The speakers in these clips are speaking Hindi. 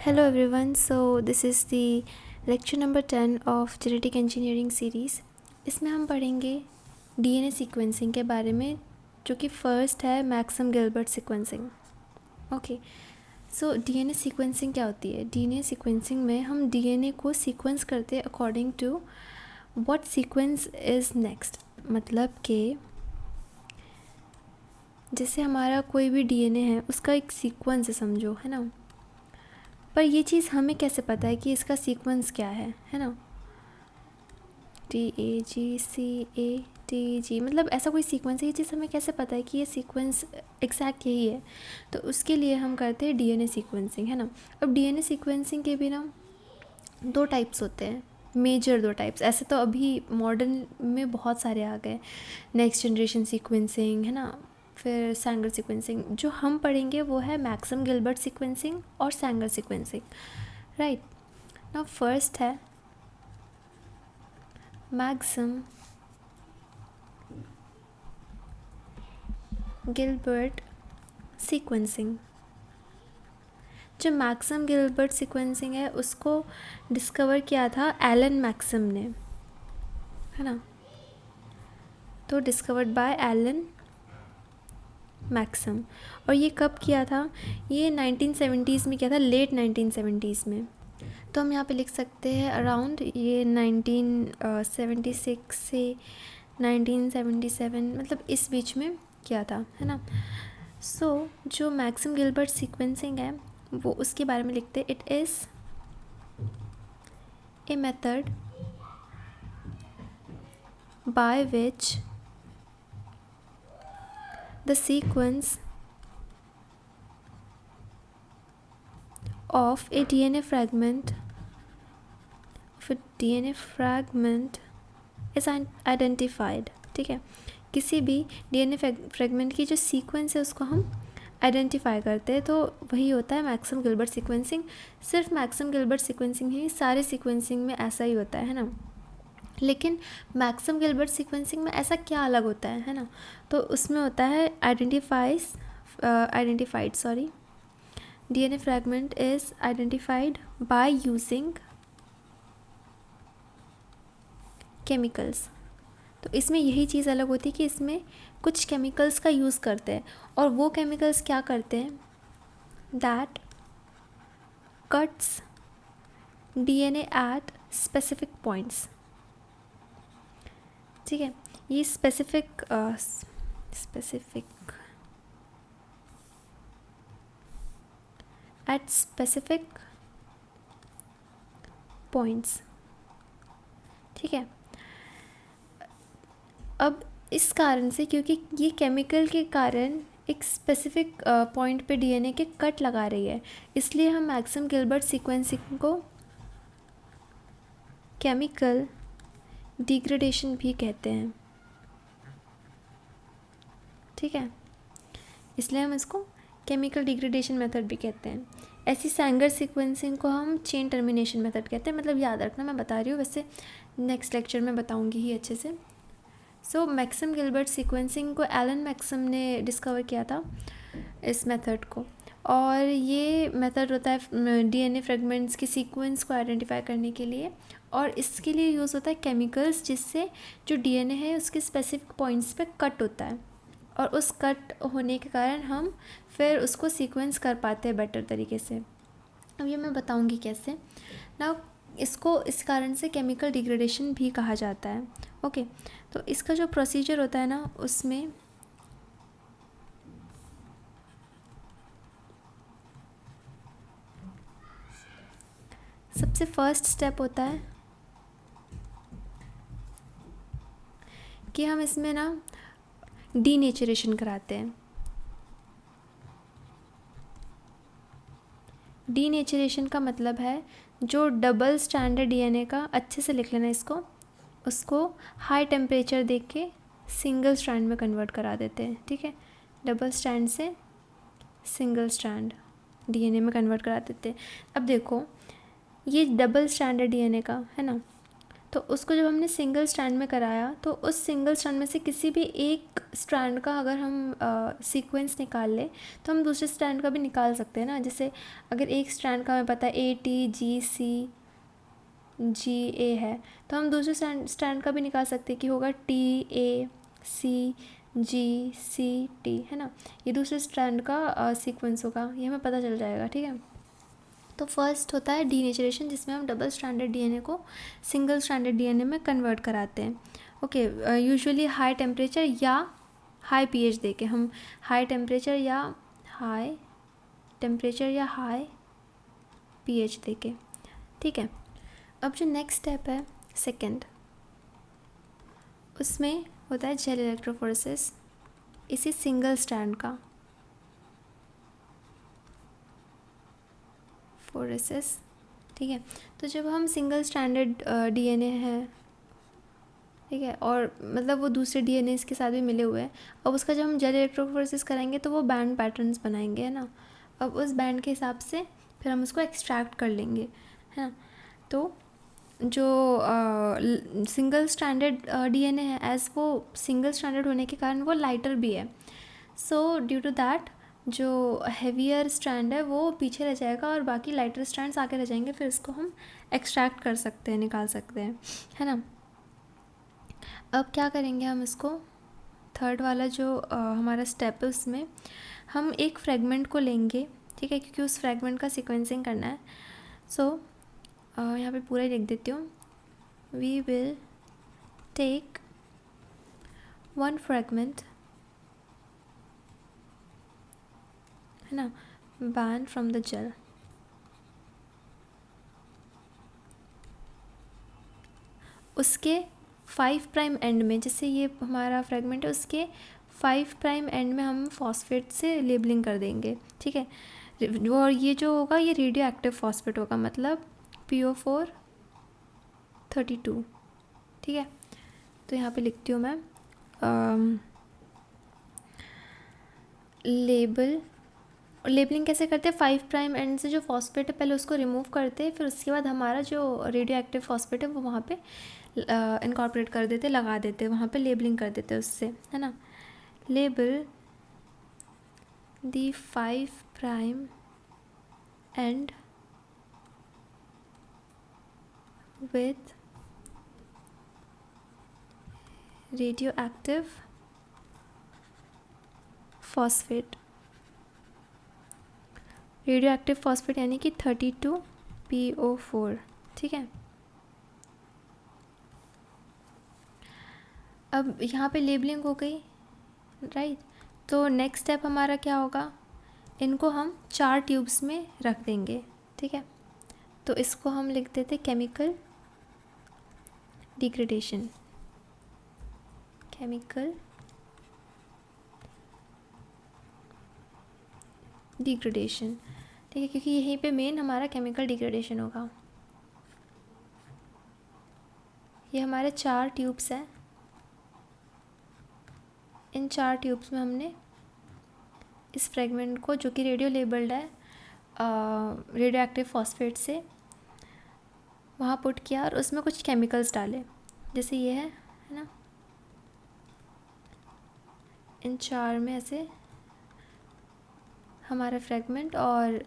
Hello everyone, so this is the lecture number 10 of genetic engineering series. इसमें हम पढ़ेंगे डीएनए सीक्वेंसिंग के बारे में, जो कि फर्स्ट है Maxam Gilbert sequencing. Okay, so DNA sequencing क्या होती है? डीएनए सीक्वेंसिंग में हम डीएनए को सीक्वेंस करते हैं according to what sequence is next. मतलब कि जैसे हमारा कोई भी डीएनए है, उसका एक सीक्वेंस है, समझो, है ना. पर ये चीज़ हमें कैसे पता है कि इसका सीक्वेंस क्या है ना. TAGCATG, मतलब ऐसा कोई सीक्वेंस है. ये चीज़ हमें कैसे पता है कि ये सीक्वेंस एग्जैक्ट यही है? तो उसके लिए हम करते हैं डीएनए सीक्वेंसिंग, है ना. अब डीएनए सीक्वेंसिंग के भी ना दो टाइप्स होते हैं, मेजर दो टाइप्स. ऐसे तो अभी मॉडर्न में बहुत सारे आ गए, नेक्स्ट जनरेशन सीक्वेंसिंग, है ना, फिर सैंगर सीक्वेंसिंग. जो हम पढ़ेंगे वो है मैक्सम गिलबर्ट सीक्वेंसिंग और Sanger sequencing, right. Now first है मैक्सम गिलबर्ट सीक्वेंसिंग. जो मैक्सम गिलबर्ट सीक्वेंसिंग है उसको डिस्कवर किया था एलन मैक्सम ने, है ना. तो डिस्कवर्ड बाय एलन मैक्सम. और ये कब किया था? ये 1970s में किया था, लेट 1970s में. तो हम यहाँ पे लिख सकते हैं अराउंड ये 1976 से 1977, मतलब इस बीच में किया था, है ना. सो जो मैक्सम गिलबर्ट सीक्वेंसिंग है वो उसके बारे में लिखते हैं. It is a method by which the sequence of a DNA fragment is identified. ठीक है, किसी भी डीएनए फ्रेगमेंट की जो सीक्वेंस है उसको हम आइडेंटिफाई करते हैं, तो वही होता है मैक्सम गिलबर्ट सीक्वेंसिंग. सिर्फ मैक्सम गिलबर्ट सीक्वेंसिंग ही, सारे सीक्वेंसिंग में ऐसा ही होता है ना. लेकिन मैक्सम गिलबर्ट सीक्वेंसिंग में ऐसा क्या अलग होता है ना. तो उसमें होता है identified DNA fragment is identified by using chemicals. तो इसमें यही चीज़ अलग होती है कि इसमें कुछ केमिकल्स का यूज़ करते हैं. और वो केमिकल्स क्या करते हैं? That cuts DNA at specific points. ठीक है, ये स्पेसिफिक at specific points. ठीक है. अब इस कारण से, क्योंकि ये केमिकल के कारण एक स्पेसिफिक पॉइंट पे डीएनए के कट लगा रही है, इसलिए हम मैक्सम गिलबर्ट सीक्वेंसिंग को केमिकल डिग्रेडेशन भी कहते हैं. ठीक है, इसलिए हम इसको केमिकल डिग्रेडेशन मेथड भी कहते हैं. ऐसी सैंगर सीक्वेंसिंग को हम चेन टर्मिनेशन मेथड कहते हैं. मतलब याद रखना, मैं बता रही हूँ, वैसे नेक्स्ट लेक्चर में बताऊँगी ही अच्छे से. सो मैक्सम गिलबर्ट सीक्वेंसिंग को एलन मैक्सम ने डिस्कवर किया था, इस मेथड को. और ये मेथड होता है डीएनए फ्रेगमेंट्स की सीक्वेंस को आइडेंटिफाई करने के लिए, और इसके लिए यूज़ होता है केमिकल्स, जिससे जो डीएनए है उसके स्पेसिफिक पॉइंट्स पे कट होता है, और उस कट होने के कारण हम फिर उसको सीक्वेंस कर पाते हैं बेटर तरीके से. अब ये मैं बताऊंगी कैसे ना. इसको इस कारण से केमिकल डिग्रेडेशन भी कहा जाता है. ओके, तो इसका जो प्रोसीजर होता है ना, उसमें सबसे फर्स्ट स्टेप होता है कि हम इसमें ना डीनेचरेशन कराते हैं. डीनेचरेशन का मतलब है जो डबल स्टैंडर्ड डीएनए का, अच्छे से लिख लेना इसको, उसको हाई टेम्परेचर देख के सिंगल स्ट्रैंड में कन्वर्ट करा देते हैं. ठीक है, डबल स्टैंड से सिंगल स्ट्रैंड डीएनए में कन्वर्ट करा देते हैं. अब देखो, ये डबल स्टैंडर्ड डीएनए का है ना, तो उसको जब हमने सिंगल स्ट्रैंड में कराया तो उस सिंगल स्ट्रैंड में से किसी भी एक स्ट्रैंड का अगर हम सीक्वेंस निकाल लें तो हम दूसरे स्ट्रैंड का भी निकाल सकते हैं ना। जैसे अगर एक स्ट्रैंड का हमें पता है ATGCGA है, तो हम दूसरे स्ट्रैंड का भी निकाल सकते हैं कि होगा TACGCT, है ना। ये दूसरे स्ट्रैंड का सीक्वेंस होगा, ये हमें पता चल जाएगा, ठीक है। तो फर्स्ट होता है डीनेचरेशन, जिसमें हम डबल स्ट्रैंडेड DNA को सिंगल स्ट्रैंडेड DNA में कन्वर्ट कराते हैं। ओके, यूजुअली हाई टेम्परेचर या हाई pH देके हम हाई टेम्परेचर या हाई pH देके, ठीक है। अब जो नेक्स्ट स्टेप है सेकंड, उसमें होता है जेल इलेक्ट्रोफोरेसिस, इसी सिंगल स्ट्रैंड का फोरेसिस, ठीक है। तो जब हम सिंगल स्ट्रैंडेड DNA है, ठीक है, और मतलब वो दूसरे DNA के साथ भी मिले हुए हैं, अब उसका जब हम जेल इलेक्ट्रोफोरेसिस कराएंगे तो वो बैंड पैटर्न्स बनाएंगे, है ना। अब उस बैंड के हिसाब से फिर हम उसको एक्सट्रैक्ट कर लेंगे, है ना। तो जो सिंगल स्ट्रैंडेड DNA है, एज वो सिंगल स्ट्रैंडेड होने के कारण वो लाइटर भी है, सो ड्यू टू दैट जो हैवियर स्ट्रैंड है वो पीछे रह जाएगा और बाकी लाइटर स्ट्रैंड्स आगे रह जाएंगे। फिर इसको हम एक्सट्रैक्ट कर सकते हैं, निकाल सकते हैं, है ना। अब क्या करेंगे हम इसको, थर्ड वाला जो हमारा स्टेप है उसमें हम एक फ्रेगमेंट को लेंगे, ठीक है, क्योंकि उस फ्रेगमेंट का सीक्वेंसिंग करना है। सो यहाँ पे पूरा ही लिख देती हूँ, we will take one fragment, है ना, बैन फ्रॉम द जेल, उसके 5 प्राइम एंड में, जैसे ये हमारा फ्रेगमेंट है उसके 5 प्राइम एंड में हम फॉस्फेट से लेबलिंग कर देंगे, ठीक है। और ये जो होगा ये रेडियो एक्टिव फॉस्फेट होगा, मतलब PO432, ठीक है। तो यहाँ पे लिखती हूँ मैं लेबलिंग कैसे करते हैं, 5 प्राइम एंड से जो फॉस्फेट है पहले उसको रिमूव करते हैं, फिर उसके बाद हमारा जो रेडियो एक्टिव फॉस्फेट है वो वहाँ पे इनकॉर्पोरेट कर देते, लगा देते, वहाँ पे लेबलिंग कर देते उससे, है ना। Label the 5 prime and with radio active phosphate, radio active phosphate यानी कि 32PO4, ठीक है। अब यहाँ पे लेबलिंग हो गई, राइट। तो नेक्स्ट स्टेप हमारा क्या होगा, इनको हम 4 ट्यूब्स में रख देंगे, ठीक है। तो इसको हम लिख देते केमिकल डिग्रेडेशन, केमिकल डिग्रेडेशन, ठीक है, क्योंकि यहीं पे मेन हमारा केमिकल डिग्रेडेशन होगा। ये हमारे 4 ट्यूब्स हैं, इन 4 ट्यूब्स में हमने इस फ्रेगमेंट को, जो कि रेडियो लेबल्ड है रेडियो एक्टिव फॉस्फेट से, वहाँ पुट किया और उसमें कुछ केमिकल्स डाले, जैसे ये है ना। इन 4 में ऐसे हमारा फ्रेगमेंट और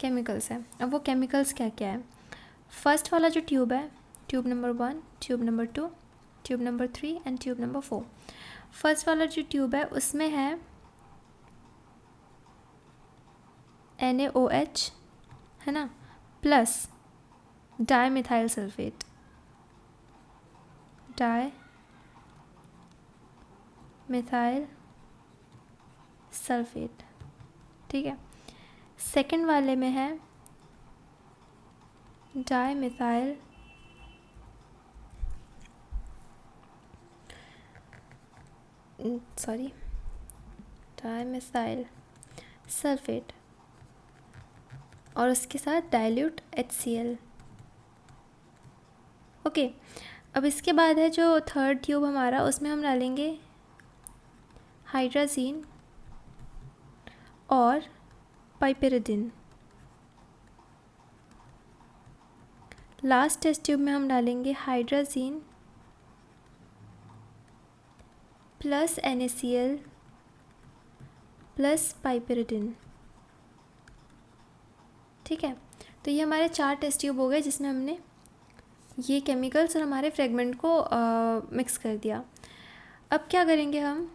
केमिकल्स है। अब वो केमिकल्स क्या क्या है, फर्स्ट वाला जो ट्यूब है, tube number 1, tube number 2, tube number 3 and tube number 4। First वाला जो ट्यूब है उसमें है NaOH, है ना, plus dimethyl sulphate, dimethyl sulphate, ठीक है। सेकंड वाले में है डाईमिथाइल सल्फेट और उसके साथ डाइल्यूट HCl, ओके। अब इसके बाद है जो थर्ड ट्यूब हमारा, उसमें हम डालेंगे हाइड्राजीन और पाइपेरिडिन, लास्ट टेस्ट ट्यूब में हम डालेंगे hydrazine plus NaCl plus piperidine. ठीक है, तो ये हमारे 4 टेस्ट ट्यूब हो गए जिसमें हमने ये केमिकल्स और हमारे फ्रेगमेंट को मिक्स कर दिया। अब क्या करेंगे हम,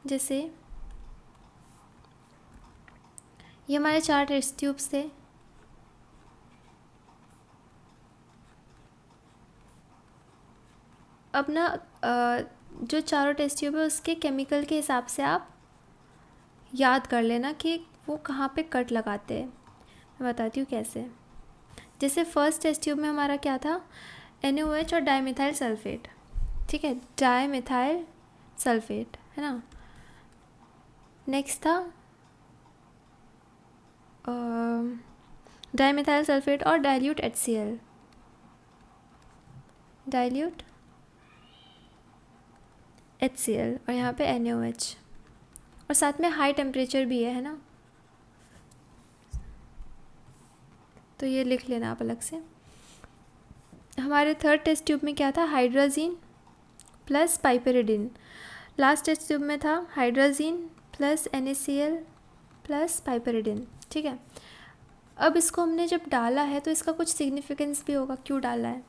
जैसे ये हमारे 4 टेस्ट ट्यूब्स थे, अब ना जो चारों टेस्ट ट्यूब है उसके केमिकल के हिसाब से आप याद कर लेना कि वो कहाँ पे कट लगाते हैं। मैं बताती हूँ कैसे। जैसे फर्स्ट टेस्ट ट्यूब में हमारा क्या था, NaOH और डाइमिथाइल सल्फेट। ठीक है, डाइमिथाइल सल्फेट है ना। नेक्स्ट था डाइमिथाइल सल्फेट और डाइल्यूट HCl, डाइल्यूट HCl, और यहाँ पे NaOH, और साथ में हाई टेम्परेचर भी है ना, तो ये लिख लेना आप अलग से। हमारे थर्ड टेस्ट ट्यूब में क्या था, hydrazine plus piperidine. Last test tube में था hydrazine plus NaCl plus piperidine. ठीक है, अब इसको हमने जब डाला है तो इसका कुछ सिग्निफिकेंस भी होगा, क्यों डाला है।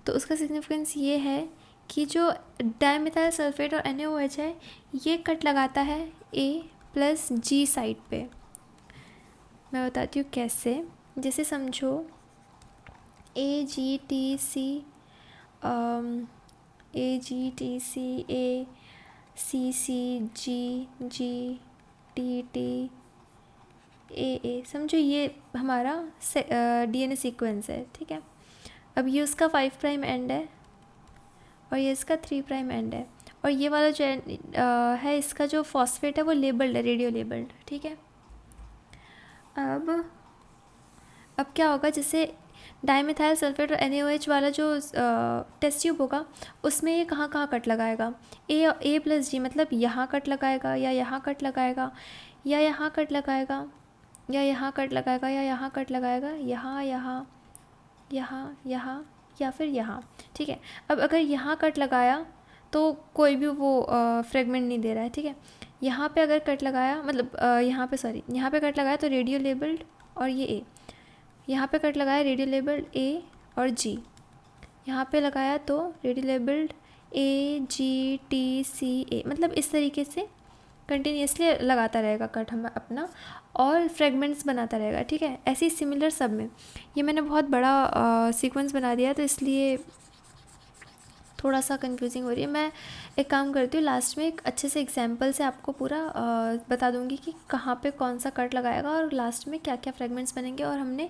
तो उसका सिग्निफिकेंस ये है कि जो डाइमिथाइल सल्फेट और NaOH है ये कट लगाता है A प्लस G साइड पे। मैं बताती हूँ कैसे। जैसे समझो AGTC ACCGGTTA, समझो ये हमारा DNA सीक्वेंस है। ठीक है, अब ये उसका 5 प्राइम एंड है और ये इसका 3 प्राइम एंड है, और ये वाला जो है इसका जो फॉस्फेट है वो लेबल्ड है, रेडियो लेबल्ड। ठीक है, अब क्या होगा, जैसे डाइमिथाइल सल्फेट और NaOH वाला जो टेस्ट ट्यूब होगा उसमें ये कहाँ कहाँ कट लगाएगा, A प्लस G, मतलब यहाँ कट लगाएगा या यहाँ कट लगाएगा या यहाँ कट लगाएगा या यहाँ कट लगाएगा या यहाँ कट लगाएगा, यहाँ यहाँ यहाँ यहाँ या फिर यहाँ। ठीक है, अब अगर यहाँ कट लगाया तो कोई भी वो फ्रेगमेंट नहीं दे रहा है। ठीक है, यहाँ पे अगर कट लगाया, मतलब यहाँ पे कट लगाया तो रेडियो लेबल्ड और ये A, यहाँ पे कट लगाया रेडियो लेबल्ड A और G, यहाँ पे लगाया तो रेडियो लेबल्ड AGTCA, मतलब इस तरीके से कंटिन्यूसली लगाता रहेगा कट हम अपना और फ्रेगमेंट्स बनाता रहेगा। ठीक है, ऐसे ही सिमिलर सब में। ये मैंने बहुत बड़ा सीक्वेंस बना दिया तो इसलिए थोड़ा सा कंफ्यूजिंग हो रही है। मैं एक काम करती हूँ, लास्ट में एक अच्छे से एग्जांपल से आपको पूरा बता दूँगी कि कहाँ पे कौन सा कट लगाएगा और लास्ट में क्या क्या फ्रेगमेंट्स बनेंगे और हमने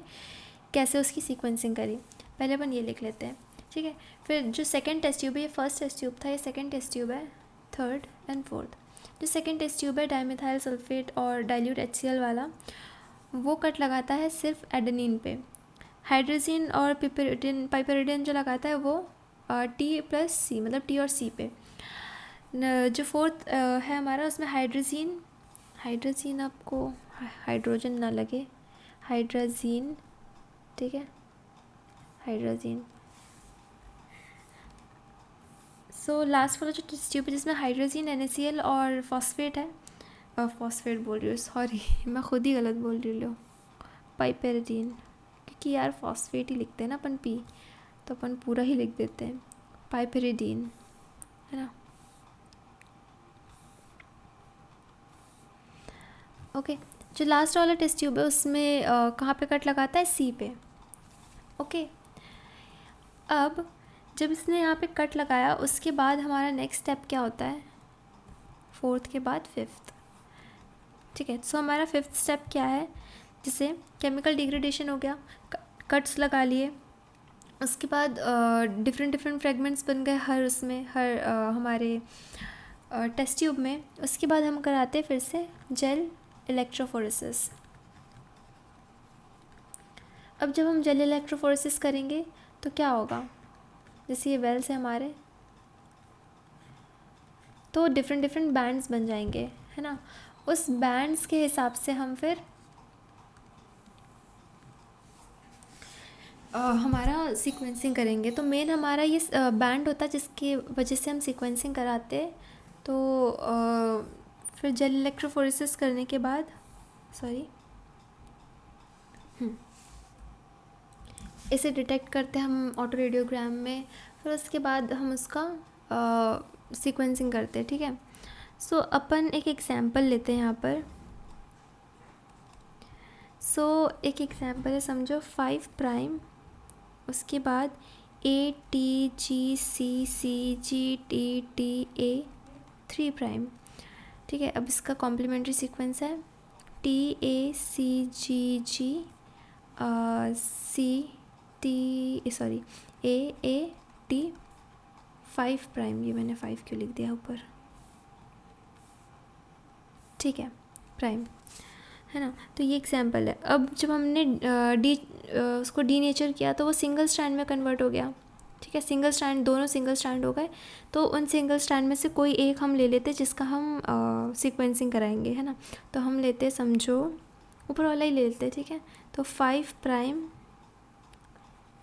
कैसे उसकी सीक्वेंसिंग करी। पहले अपन ये लिख लेते हैं। ठीक है, फिर जो सेकंड टेस्ट ट्यूब है, ये फर्स्ट टेस्ट ट्यूब था, ये सेकंड टेस्ट ट्यूब है, थर्ड एंड फोर्थ। जो सेकंड टेस्ट ट्यूब है डाइमिथाइल सल्फेट और डाइल्यूट HCl वाला, वो कट लगाता है सिर्फ एडेनिन पे। हाइड्रोजीन और पाइपरिडिन जो लगाता है वो T प्लस C, मतलब T और C पे। जो फोर्थ है हमारा, उसमें हाइड्रोजीन आपको हाइड्रोजन ना लगे, हाइड्रोजीन। ठीक है, हाइड्रोजीन। सो लास्ट वाला जो टेस्ट ट्यूब है जिसमें हाइड्रोजीन, NaCl और फॉस्फेट है, फॉस्फेट बोल रही हूँ, सॉरी मैं खुद ही गलत बोल रही हूँ, पाइपरिडीन, क्योंकि यार फॉस्फेट ही लिखते हैं ना अपन P, तो अपन पूरा ही लिख देते हैं, पाइपरिडीन है ना। ओके, जो लास्ट वाला टेस्ट ट्यूब है उसमें कहाँ पे कट लगाता है, C पे। ओके, अब जब इसने यहाँ पे कट लगाया उसके बाद हमारा नेक्स्ट स्टेप क्या होता है, फोर्थ के बाद फिफ्थ। ठीक है, सो हमारा फिफ्थ स्टेप क्या है, जिसे केमिकल डिग्रेडेशन हो गया, कट्स लगा लिए, उसके बाद डिफरेंट फ्रेगमेंट्स बन गए हर हमारे टेस्ट ट्यूब में। उसके बाद हम कराते हैं फिर से जेल इलेक्ट्रोफोरेसिस। अब जब हम जेल इलेक्ट्रोफोरेसिस करेंगे तो क्या होगा, जैसे ये वेल्स है हमारे, तो डिफरेंट बैंड्स बन जाएंगे है ना। उस बैंड्स के हिसाब से हम फिर हमारा सीक्वेंसिंग करेंगे तो मेन हमारा ये बैंड होता है जिसकी वजह से हम सीक्वेंसिंग कराते हैं। तो फिर जेल इलेक्ट्रोफोरेसिस करने के बाद इसे डिटेक्ट करते हैं हम ऑटो रेडियोग्राम में। फिर उसके बाद हम उसका सीक्वेंसिंग करते हैं, ठीक है। सो अपन एक एग्जांपल लेते हैं यहाँ पर। एक एग्जांपल है, समझो 5 प्राइम, उसके बाद ATGCCGTTA 3 प्राइम, ठीक है। अब इसका कॉम्प्लीमेंट्री सीक्वेंस है AAT 5 प्राइम। ये मैंने 5 क्यों लिख दिया ऊपर, ठीक है, प्राइम है ना। तो ये एग्जांपल है। अब जब हमने उसको डीनेचर किया तो वो सिंगल स्ट्रैंड में कन्वर्ट हो गया, ठीक है। सिंगल स्ट्रैंड, दोनों सिंगल स्ट्रैंड हो गए। तो उन सिंगल स्ट्रैंड में से कोई एक हम ले लेते जिसका हम सीक्वेंसिंग कराएंगे, है ना। तो हम लेते, समझो ऊपर वाला ही ले लेते, ठीक है। तो 5 प्राइम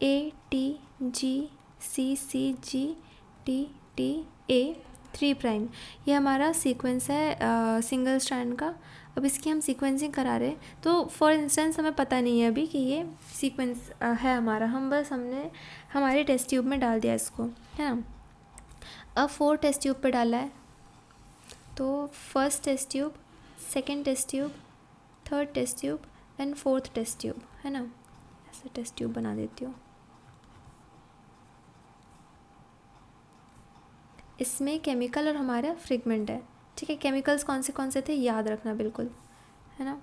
ATGCCGTTA 3 प्राइम, ये हमारा सीक्वेंस है सिंगल स्ट्रैंड का। अब इसकी हम सीक्वेंसिंग करा रहे हैं। तो फॉर इंस्टेंस हमें पता नहीं है अभी कि ये सीक्वेंस है हमारा, हमने हमारे टेस्ट ट्यूब में डाल दिया इसको, है ना। अब 4 टेस्ट ट्यूब पे डाला है, तो first test tube, second test tube, third test tube and fourth test tube, है ना। ऐसे टेस्ट ट्यूब बना देती हूँ। इसमें केमिकल और हमारा फ्रेगमेंट है, ठीक है। केमिकल्स कौन से थे याद रखना बिल्कुल, है ना।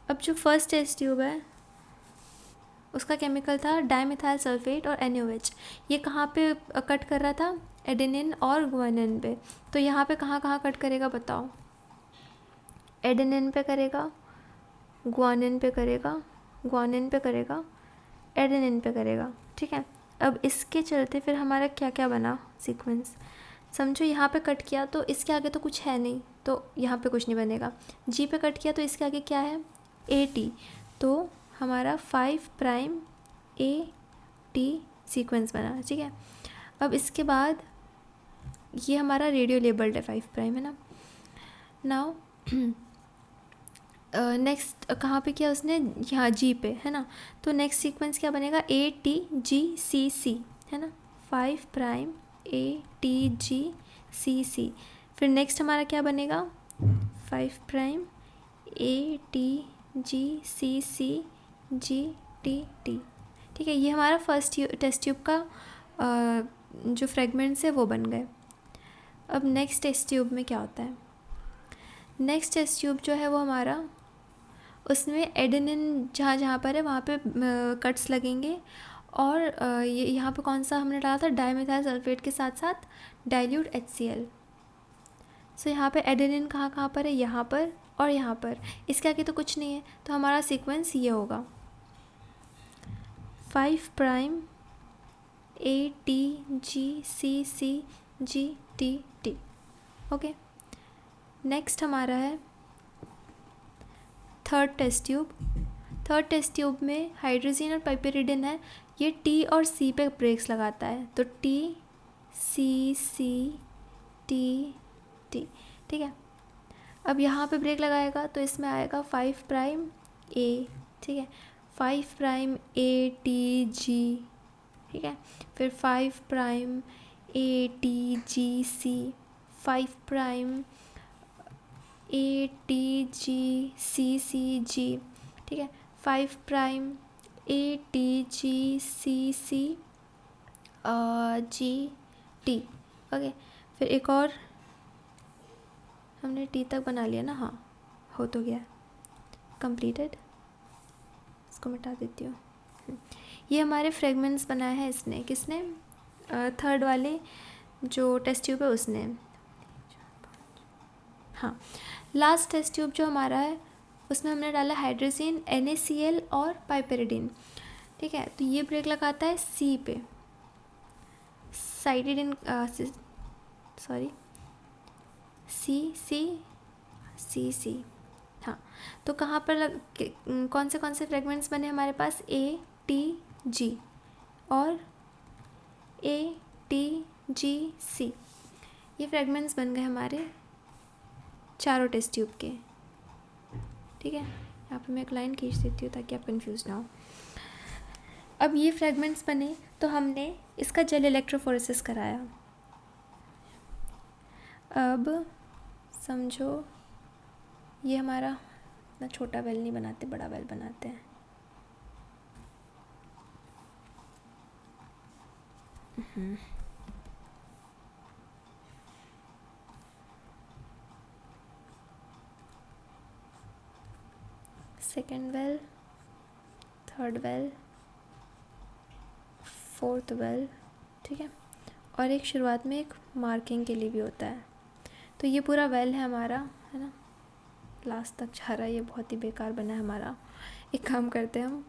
अब जो फर्स्ट टेस्ट ट्यूब है उसका केमिकल था डाइमिथाइल सल्फेट और NaOH। ये कहाँ पे कट कर रहा था, एडेनिन और ग्वानिन पे। तो यहाँ पे कहाँ कट करेगा बताओ, एडेनिन पे करेगा, ग्वानिन पे करेगा, ग्वानिन पे करेगा, एडेनिन पे करेगा, ठीक है। अब इसके चलते फिर हमारा क्या क्या बना सीक्वेंस, समझो यहाँ पे कट किया तो इसके आगे तो कुछ है नहीं, तो यहाँ पे कुछ नहीं बनेगा। जी पे कट किया तो इसके आगे क्या है, AT, तो हमारा 5 प्राइम AT सीक्वेंस बना, ठीक है। अब इसके बाद ये हमारा रेडियो लेबल्ड है 5 प्राइम, है ना। नाउ नेक्स्ट कहाँ पे किया उसने, यहाँ जी पे, है ना। तो नेक्स्ट सीक्वेंस क्या बनेगा, ATGCC, है ना, 5 प्राइम ATGCC। फिर नेक्स्ट हमारा क्या बनेगा, 5 प्राइम ATGCCGTT, ठीक है। ये हमारा फर्स्ट टेस्ट ट्यूब का जो फ्रेगमेंट्स है वो बन गए। अब नेक्स्ट टेस्ट ट्यूब में क्या होता है, नेक्स्ट टेस्ट ट्यूब जो है वो हमारा, उसमें एडेनिन जहाँ पर है वहाँ पे कट्स लगेंगे। और ये यहाँ पे कौन सा हमने डाला था, डाइमिथाइल सल्फेट के साथ साथ डाइल्यूट HCl। सो यहाँ पे एडेनिन कहाँ पर है, यहाँ पर और यहाँ पर, इसके आगे तो कुछ नहीं है। तो हमारा सीक्वेंस ये होगा 5 प्राइम ATGCCGTT, ओके। नेक्स्ट हमारा है third test tube. Third test tube में हाइड्रोजन और पाइपेरिडिन है, ये T और C पे ब्रेक्स लगाता है। तो TCCTT, ठीक है। अब यहाँ पे ब्रेक लगाएगा तो इसमें आएगा 5 प्राइम A, ठीक है, 5 प्राइम ATG, ठीक है। फिर 5 प्राइम ATGC, 5 प्राइम ATGCCG, ठीक है, 5 प्राइम ATGCCGT, ओके। फिर एक और हमने T तक बना लिया ना, हाँ हो तो गया, कंप्लीटेड। इसको मिटा देती हूँ। ये हमारे फ्रेगमेंट्स बनाए हैं इसने, किसने, थर्ड वाले जो टेस्ट ट्यूब है उसने, हाँ। लास्ट टेस्ट ट्यूब जो हमारा है उसमें हमने डाला हाइड्रोजन, NaCl और पाइपेरिडिन, ठीक है। तो ये ब्रेक लगाता है C पे, साइडिन C, हाँ। तो कहाँ पर कौन से फ्रेगमेंट्स बने हमारे पास, A, टी जी और ए टी जी सी। ये फ्रेगमेंट्स बन गए हमारे चारों टेस्ट ट्यूब के। ठीक है, यहाँ पे मैं एक लाइन खींच देती हूँ ताकि आप कंफ्यूज ना हो। अब ये फ्रेगमेंट्स बने तो हमने इसका जेल इलेक्ट्रोफोरेसिस कराया। अब समझो ये हमारा इतना छोटा वेल नहीं बनाते, बड़ा वेल बनाते हैं। Second well, third well, fourth well, ठीक है। और एक शुरुआत में एक मार्किंग के लिए भी होता है। तो ये पूरा वेल है हमारा, है ना, लास्ट तक जा रहा है। ये बहुत ही बेकार बना है हमारा। एक काम करते हैं, हम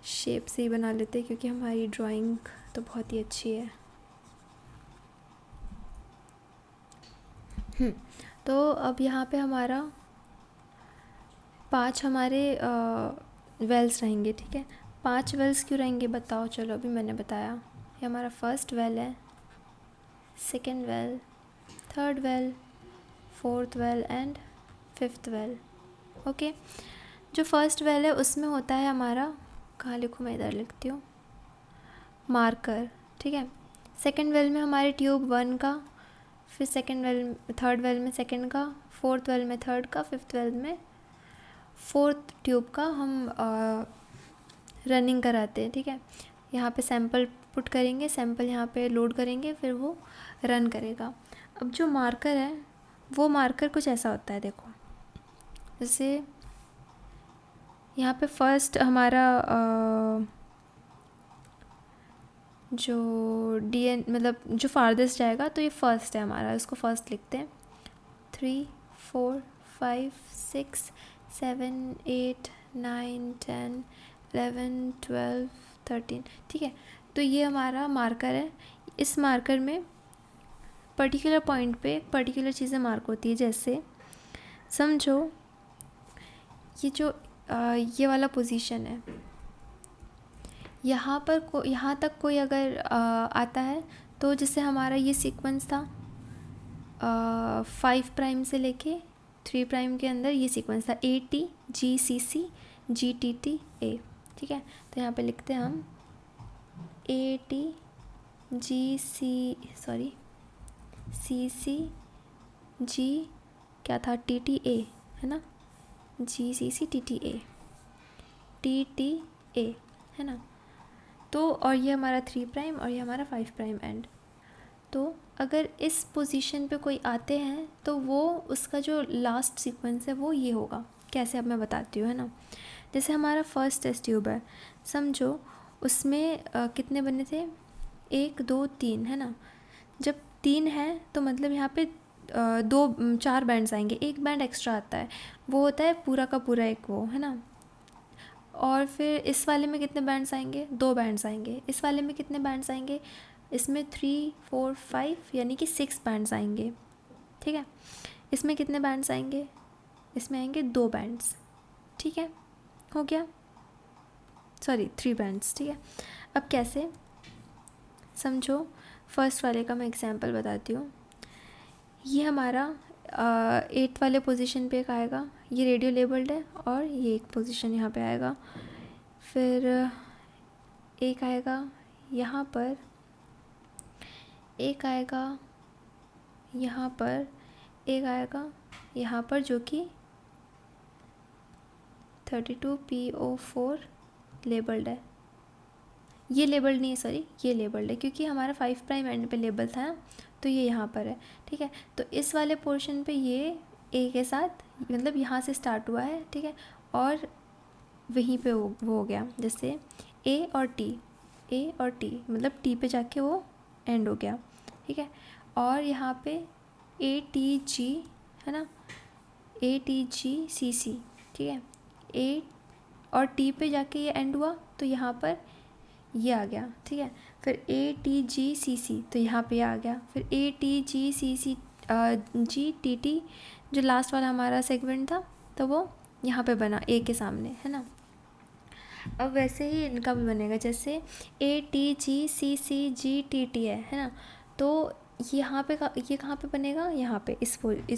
शेप से ही बना लेते हैं क्योंकि हमारी ड्राइंग तो बहुत ही अच्छी है। तो अब यहाँ पे हमारा 5 हमारे वेल्स रहेंगे। ठीक है, 5 वेल्स क्यों रहेंगे बताओ। चलो अभी मैंने बताया, ये हमारा फर्स्ट वेल है, second well, third well, fourth well and fifth well. Okay, जो फर्स्ट वेल है उसमें होता है हमारा, कहाँ लिखूँ मैं, इधर लिखती हूँ, मार्कर। ठीक है, सेकेंड वेल में हमारे ट्यूब 1 का, फिर सेकेंड वेल, थर्ड वेल में सेकेंड का, फोर्थ वेल में थर्ड का, फिफ्थ वेल में फोर्थ ट्यूब का हम रनिंग कराते हैं। ठीक है, यहाँ पे सैंपल पुट करेंगे, सैंपल यहाँ पे लोड करेंगे, फिर वो रन करेगा। अब जो मार्कर है वो मार्कर कुछ ऐसा होता है, देखो जैसे यहाँ पे फर्स्ट हमारा जो डीएन मतलब जो फारदेस्ट जाएगा तो ये फर्स्ट है हमारा, इसको फर्स्ट लिखते हैं। 3 4 5 6 7 8 9 10 11 12 13। ठीक है, तो ये हमारा मार्कर है। इस मार्कर में पर्टिकुलर पॉइंट पे पर्टिकुलर चीज़ें मार्क होती है। जैसे समझो ये जो ये वाला पोजीशन है, यहाँ पर यहाँ तक कोई अगर आता है तो जैसे हमारा ये सीक्वेंस था 5 प्राइम से लेके 3 प्राइम के अंदर ये सीक्वेंस था ATGCC GTTA। ठीक है, तो यहाँ पे लिखते हैं हम CC क्या था, TTA है ना, GCC TTA है ना। तो और ये हमारा 3 प्राइम और ये हमारा 5 प्राइम एंड। तो अगर इस पोजीशन पे कोई आते हैं तो वो उसका जो लास्ट सीक्वेंस है वो ये होगा। कैसे, अब मैं बताती हूँ, है ना। जैसे हमारा फर्स्ट टेस्ट ट्यूब है, समझो उसमें कितने बने थे, 1 2 3 है ना। जब 3 है तो मतलब यहाँ पे 4 बैंड्स आएंगे, एक बैंड एक्स्ट्रा आता है, वो होता है पूरा का पूरा एक वो, है ना। और फिर इस वाले में कितने बैंड्स आएंगे, 2 बैंड्स आएंगे। इस वाले में कितने बैंड्स आएंगे, इसमें 3 4 5 यानी कि 6 बैंड्स आएंगे। ठीक है, इसमें कितने बैंड्स आएंगे, इसमें आएंगे 2 बैंड्स। ठीक है, हो गया, सॉरी 3 बैंड्स। ठीक है, अब कैसे, समझो फर्स्ट वाले का मैं एग्जांपल बताती हूँ। ये हमारा 8th वाले पोजीशन पे एक आएगा, ये रेडियो लेबल्ड है, और ये एक पोजीशन यहाँ पे आएगा। फिर एक आएगा यहाँ पर, एक आएगा यहाँ पर, एक आएगा यहाँ पर, जो कि 32PO4 लेबल्ड है। ये लेबल्ड नहीं है, सॉरी ये लेबल्ड है क्योंकि हमारा 5 प्राइम एंड पे लेबल था ना, तो ये यहाँ पर है। ठीक है, तो इस वाले पोर्शन पे ये ए के साथ मतलब यहाँ से स्टार्ट हुआ है। ठीक है, और वहीं पे वो हो गया, जैसे ए और टी मतलब टी पे जाके वो एंड हो गया। ठीक है, और यहाँ पे ATG है ना, ATGCC। ठीक है, ए और टी पे जाके ये एंड हुआ तो यहाँ पर ये आ गया। ठीक है, फिर ATGCC तो यहाँ पे आ गया, फिर ATGCC GTT जो लास्ट वाला हमारा सेगमेंट था तो वो यहाँ पे बना ए के सामने, है ना। अब वैसे ही इनका भी बनेगा, जैसे ATGCCGTT है ना। तो यहाँ पे ये कहाँ पे बनेगा, यहाँ पे इस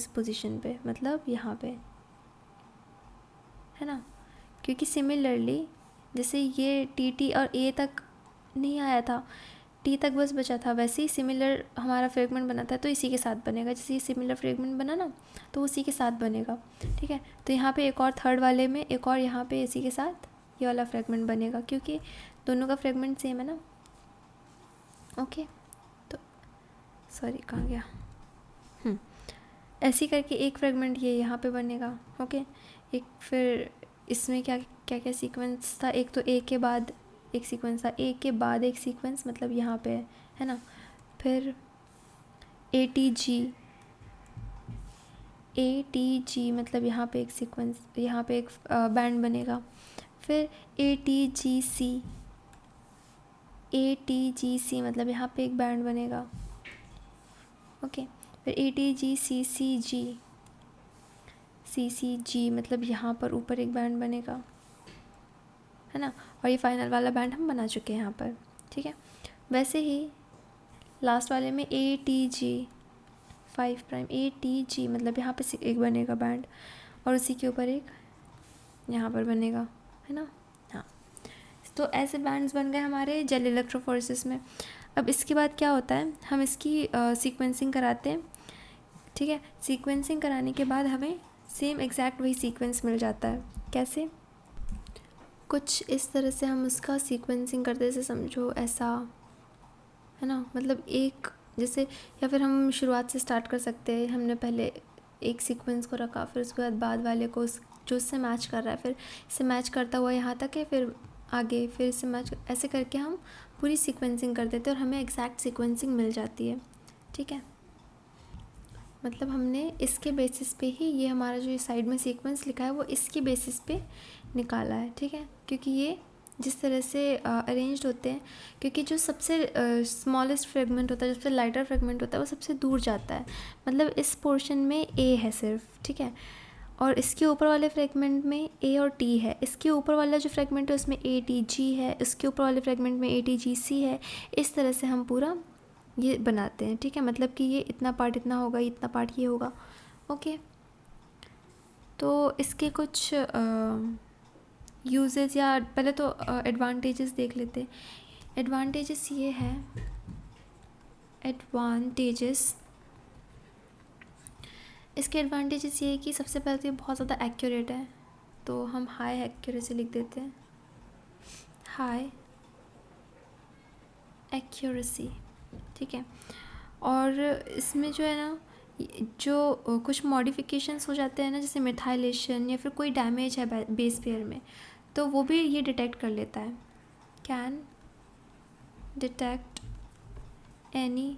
पोजीशन पे, मतलब यहाँ पे, है ना। क्योंकि सिमिलरली जैसे ये TT और A तक नहीं आया था, T तक बस बचा था, वैसे ही सिमिलर हमारा फ्रेगमेंट बना था, तो इसी के साथ बनेगा। जैसे ये सिमिलर फ्रेगमेंट बना ना, तो उसी के साथ बनेगा, ठीक है। तो यहाँ पे एक और थर्ड वाले में एक और यहाँ पे इसी के साथ ये वाला फ्रेगमेंट बनेगा, क्योंकि दोनों का फ्रेगमेंट सेम है ना। ओके, तो सॉरी कहाँ गया, ऐसे करके एक फ्रेगमेंट ये यहाँ पे बनेगा। ओके, एक फिर इसमें क्या क्या क्या सीक्वेंस था, एक तो ए के बाद एक सीक्वेंस था, ए के बाद एक सीक्वेंस, मतलब यहाँ पे है ना। फिर ATG मतलब यहाँ पे एक सीक्वेंस, यहाँ पे एक बैंड बनेगा। फिर ATGC मतलब यहाँ पे एक बैंड बनेगा। ओके, फिर ATGCCG मतलब यहाँ पर ऊपर एक बैंड बनेगा, है ना। और ये फाइनल वाला बैंड हम बना चुके हैं यहाँ पर, ठीक है। वैसे ही लास्ट वाले में ATG मतलब यहाँ पे एक बनेगा बैंड, और उसी के ऊपर एक यहाँ पर बनेगा, है ना। हाँ, तो ऐसे बैंड्स बन गए हमारे जेल इलेक्ट्रोफोरेसिस में। अब इसके बाद क्या होता है, हम इसकी सीक्वेंसिंग कराते हैं, ठीक है। सीक्वेंसिंग कराने के बाद हमें सेम एग्जैक्ट वही सीक्वेंस मिल जाता है। कैसे, कुछ इस तरह से हम उसका सीक्वेंसिंग करते, जैसे समझो ऐसा, है ना। मतलब एक जैसे, या फिर हम शुरुआत से स्टार्ट कर सकते हैं। हमने पहले एक सीक्वेंस को रखा, फिर उसके बाद वाले को जो उससे मैच कर रहा है, फिर इससे मैच करता हुआ यहाँ तक है, फिर आगे फिर इससे मैच, ऐसे करके हम पूरी सीक्वेंसिंग कर देते हैं और हमें एग्जैक्ट सीक्वेंसिंग मिल जाती है, ठीक है। मतलब हमने इसके बेसिस पे ही, ये हमारा जो साइड में सीक्वेंस लिखा है वो इसके बेसिस पे निकाला है, ठीक है। क्योंकि ये जिस तरह से अरेंज्ड होते हैं, क्योंकि जो सबसे स्मॉलेस्ट फ्रेगमेंट होता है, सबसे लाइटर फ्रेगमेंट होता है, वो सबसे दूर जाता है। मतलब इस पोर्शन में A है सिर्फ, ठीक है। और इसके ऊपर वाले फ्रेगमेंट में A और T है। इसके ऊपर वाला जो फ्रेगमेंट है उसमें ATG है, इसके ऊपर वाले फ्रेगमेंट में ATGC है। इस तरह से हम पूरा ये बनाते हैं, ठीक है। मतलब कि ये इतना पार्ट इतना होगा, इतना पार्ट ये होगा। ओके, तो इसके कुछ यूजेस, या पहले तो एडवांटेजेस देख लेते हैं। एडवांटेजेस ये है, इसके एडवांटेजेस ये है कि सबसे पहले तो ये बहुत ज़्यादा एक्यूरेट है, तो हम हाई एक्यूरेसी लिख देते हैं, हाई एक्यूरेसी, ठीक है। और इसमें जो है ना, जो कुछ मॉडिफिकेशंस हो जाते हैं ना, जैसे मिथाइलेशन या फिर कोई डैमेज है बेस पेयर में, तो वो भी ये डिटेक्ट कर लेता है। Can detect any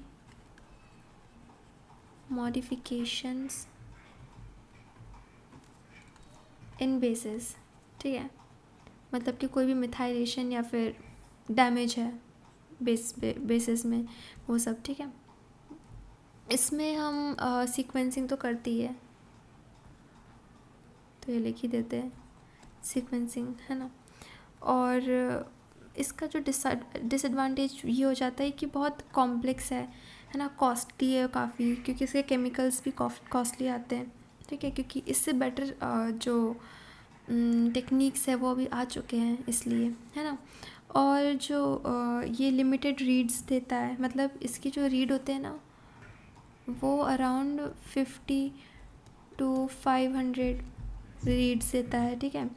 modifications in basis, ठीक है। मतलब कि कोई भी मिथाइलेशन या फिर डैमेज है बेसिस में, वो सब, ठीक है। इसमें हम सीक्वेंसिंग तो करती ही है, तो ये लिख ही देते हैं सीक्वेंसिंग, है ना। और इसका जो डिसएडवांटेज ये हो जाता है कि बहुत कॉम्प्लेक्स है ना, कॉस्टली है काफ़ी, क्योंकि इसके केमिकल्स भी कॉस्टली आते हैं, ठीक है। क्योंकि इससे बेटर जो टेक्निक्स है वो अभी आ चुके हैं, इसलिए, है ना। और जो ये लिमिटेड रीड्स देता है, मतलब इसके जो रीड होते हैं ना, वो अराउंड 50 to 500 रीड्स देता है, ठीक है।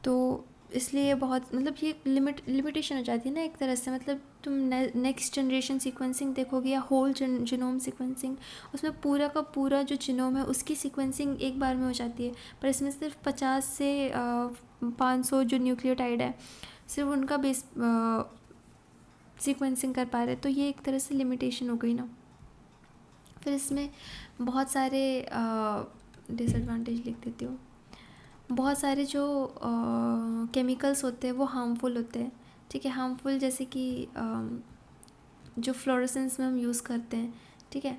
तो इसलिए बहुत, मतलब ये लिमिटेशन हो जाती है ना एक तरह से। मतलब तुम नेक्स्ट जनरेशन सीक्वेंसिंग देखोगे या होल जीनोम सीक्वेंसिंग, उसमें पूरा का पूरा जो जीनोम है उसकी सीक्वेंसिंग एक बार में हो जाती है, पर इसमें सिर्फ 50 से 500 जो न्यूक्लियोटाइड है, सिर्फ उनका बेस सीक्वेंसिंग कर पा रहे, तो ये एक तरह से लिमिटेशन हो गई ना। फिर इसमें बहुत सारे डिसएडवांटेज लिख देती हूँ। बहुत सारे जो केमिकल्स होते हैं वो हार्मफुल होते हैं, ठीक है। हार्मफुल जैसे कि जो फ्लोरेसेंस में हम यूज़ करते हैं, ठीक है,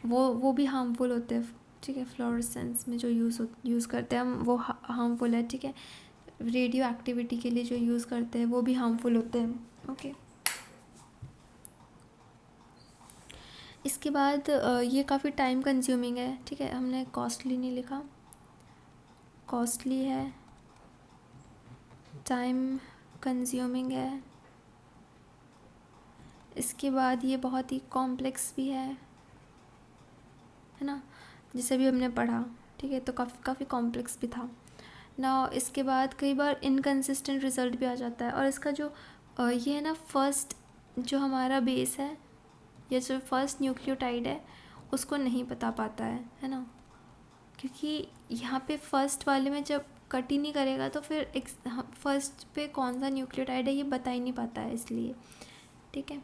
वो भी हार्मफुल होते हैं, ठीक है। फ्लोरेसेंस में जो यूज़ करते हैं हम, वो हार्मफुल है, ठीक है। रेडियो एक्टिविटी के लिए जो यूज़ करते हैं वो भी हार्मफुल होते हैं। ओके, इसके बाद ये काफ़ी टाइम कंज्यूमिंग है, ठीक है, हमने कॉस्टली नहीं लिखा, कॉस्टली है, टाइम कंज्यूमिंग है। इसके बाद ये बहुत ही कॉम्प्लेक्स भी है ना, जिसे भी हमने पढ़ा, ठीक है, तो काफ़ी कॉम्प्लेक्स भी था ना। इसके बाद कई बार इनकंसिस्टेंट रिज़ल्ट भी आ जाता है, और इसका जो ये है ना, फर्स्ट जो हमारा बेस है या जो फर्स्ट न्यूक्लियोटाइड है उसको नहीं बता पाता है ना, क्योंकि यहाँ पे फर्स्ट वाले में जब कट ही नहीं करेगा तो फिर फर्स्ट पे कौन सा न्यूक्लियोटाइड है ये बता ही नहीं पाता है, इसलिए, ठीक है।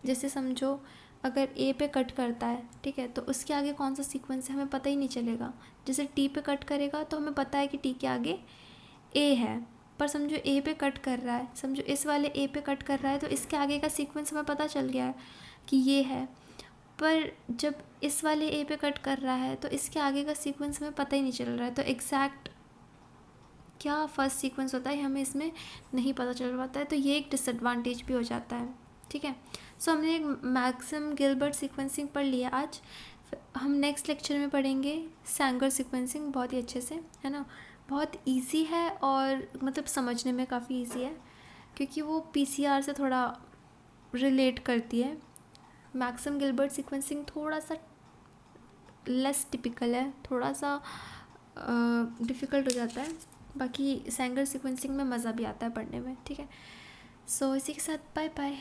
जैसे समझो अगर ए पे कट करता है, ठीक है, तो उसके आगे कौन सा सीक्वेंस है हमें पता ही नहीं चलेगा। जैसे टी पे कट करेगा तो हमें पता है कि टी के आगे ए है, पर समझो ए पे कट कर रहा है, समझो इस वाले ए पे कट कर रहा है तो इसके आगे का सीक्वेंस हमें पता चल गया है कि ये है, पर जब इस वाले ए पे कट कर रहा है तो इसके आगे का सीक्वेंस हमें पता ही नहीं चल रहा है, तो एग्जैक्ट क्या फर्स्ट सीक्वेंस होता है हमें इसमें नहीं पता चल पाता है, तो ये एक डिसएडवांटेज भी हो जाता है, ठीक है। सो हमने एक मैक्सिम गिलबर्ट सीक्वेंसिंग पढ़ लिया आज। हम नेक्स्ट लेक्चर में पढ़ेंगे सैंगर सीक्वेंसिंग बहुत ही अच्छे से, है ना। बहुत इजी है और मतलब समझने में काफ़ी इजी है, क्योंकि वो पीसीआर से थोड़ा रिलेट करती है। मैक्सिम गिलबर्ट सीक्वेंसिंग थोड़ा सा लेस टिपिकल है, थोड़ा सा डिफ़िकल्ट हो जाता है, बाकी सैंगर सीक्वेंसिंग में मज़ा भी आता है पढ़ने में, ठीक है। सो इसी के साथ बाय बाय।